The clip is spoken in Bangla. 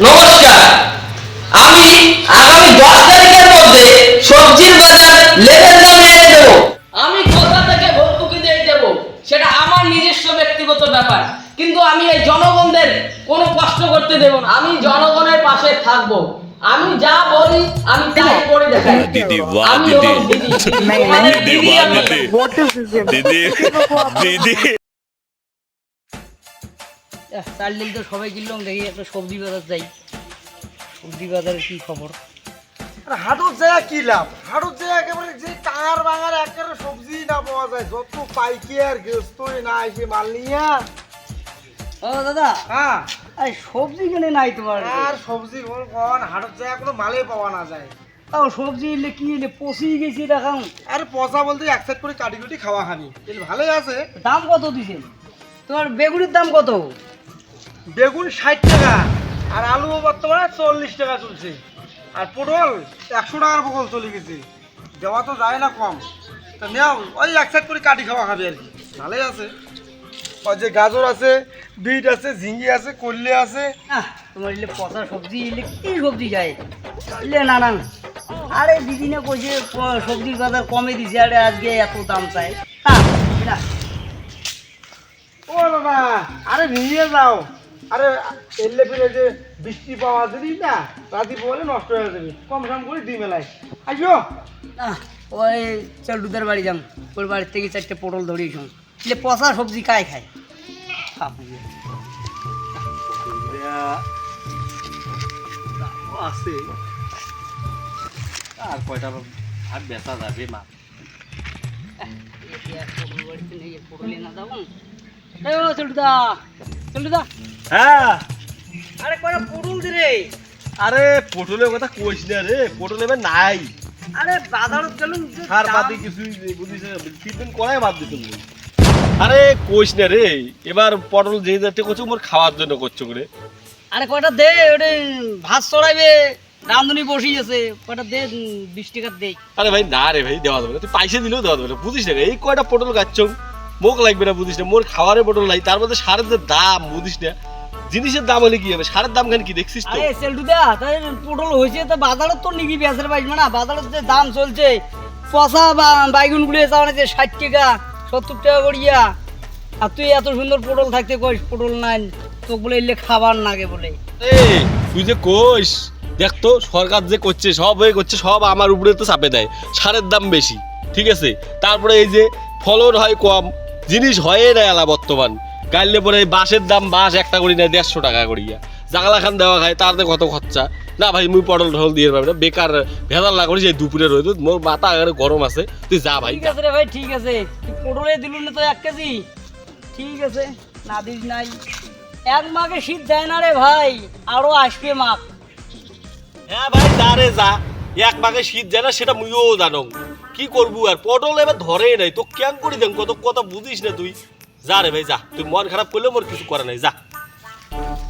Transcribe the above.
নমস্কার, আমি আগামী 10 তারিখের মধ্যে সবজির বাজার লেভেল দামে এনে দেবো। আমি কোথা থেকে ভর্তুকি দিয়ে দেবো সেটা আমার নিজস্ব ব্যক্তিগত ব্যাপার, কিন্তু আমি এই জনগণদের কোনো কষ্ট করতে দেব না। আমি জনগণের পাশে থাকবো। আমি যা বলি আমি তাই করে দেখাই। दीदी वाह আমি दीदी হলাম দিদি, তোমাদের दीदी দিদি वाह আমি। दीदी What is this game? दीदी दीदी চাল ডিল তো সবাই কিনলাম, দেখি একটা সবজি বাজার যাই। সবজি বাজারের কি খবর? আরে হাটুর জায়গা কি লাভ? হাটুর জায়গা একেবারে যে টাঙার বাঙার একেবারে সবজি না পাওয়া যায়, যত পাইকে আর গেস্তই না এসে মাল নিয়ে। ও দাদা, হ্যাঁ, এই সবজি কিনে নাই তোমার? আর সবজি কোন হাটুর জায়গা কোনো মালে পাওয়া না যায়। তাও সবজি এলে কি এলে পচি গেছি দেখাম। আরে পচা বলতে এক সাইড করে কাটি কুটি খাওয়া খানি, এর ভালোই আছে। দাম কত দিছেন? তোমার বেগুনের দাম কত? বেগুন 60 টাকা, আর আলু বর্তমানে 40 টাকা চলছে, আর পটল 100 টাকার পটল চলে গেছে। দেওয়া তো যায় না কম, তা নেও ওই এক সাইড করে কাটি খাওয়া খাবে আর কি, ভালোই আছে। ওই যে গাজর আছে, বিট আছে, ঝিঙ্গি আছে, কল্লে আছে। তোমার এলে পচা সবজি এলে কি সবজি যায়? এলে না না, আরে দিদিনে কইছে সবজির বাজার কমে দিছে, আরে আজকে এত দাম চাই। না ও বাবা, আরে নিয়ে যাও। আরে এলে ফিরে যে বৃষ্টি পাওয়া যদি না রাতি পরে নষ্ট হয়ে যাবে, কম সম করে দিই মেলায় আইসো। না, ওই চালুদার বাড়ি যাম, ওর বাড়ির থেকে 4টে পটল ধরিয়েছ। এলে পচা সবজি কায় খায়? আছে আর কয়টা ভাত বেচা যাবে মা? হ্যাঁ, আরে কয়টা পটল দে রে। আরে পটলের কথা কইস না রে, পটল এবার নাই। আরে বাজারত গেলুম সার বাদে কিছুই বুঝিস না, ট্রিটমেন্ট করাই বাদ দিতে বলি। আরে কইস না রে, এবার পটল যে যাতে করছো মোর খাওয়ার জন্য করছো করে। আরে কয়টা দে, ওটা ভাত চড়াইবে, রাঁধুনি বসিয়েছে, কয়টা দে, 20 টাকা দে। আরে ভাই না রে ভাই, দেওয়া যাবে না, তুই পয়সা দিলেও দেওয়া যাবে না, বুঝিস না এই কয়টা পটল গাচ্ছ মুখ লাগবে না, বুঝিস না মোর খাওয়ারে পটল নাই, তার মধ্যে সারের যে দাম বুঝিস না, জিনিসের দাম হলে কি হবে, সারের দাম খান কি দেখছিস তো? আরে সেলটুদা, তাই পটল হয়েছে তো বাজারত তো নিবি বেচার পাইস না, বাজারত যে দাম চলছে পচা বাইগুন গুলো যাওয়া 60 টাকা 70 টাকা করিয়া, আর তুই এত সুন্দর পটল থাকতে কইস পটল নাই, তোকে বলে এলে খাবার নাগে বলে। এই তুই যে কইস, দেখ তো সরকার যে করছে সব হয়ে করছে, সব আমার উপরে তো চাপে দেয়, সারের দাম বেশি, ঠিক আছে, তারপরে এই যে ফলন হয় কম, জিনিস হয় না এলা বর্তমান, গাইলে পরে এই বাঁশের দাম, বাঁশ একটা করি না 150 টাকা করিয়া, জাগালা খান দেওয়া খায়, তার কত খরচা। না ভাই মুই পটল ঢল দিয়ে পারবে না, বেকার ভেজাল না করিস, এই দুপুরে রইত মোর মাথা গরম আছে, তুই যা ভাই। ঠিক আছে রে ভাই, ঠিক আছে, তুই পটলে দিলু না তো 1 কেজি, ঠিক আছে, না দিস নাই। এক মাঘে শীত যায় না রে ভাই, আরো আসবে মাঘ। হ্যাঁ ভাই যা রে যা, এক ভাগে শীত যায় না সেটা মুইও জানো, কি করবো আর, পটল এবার ধরে নাই তো কেন করি দেন, কত কথা বুঝিস না তুই, যা রে ভাই যা, তুই মন খারাপ করলে মোর কিছু করে নাই, যা।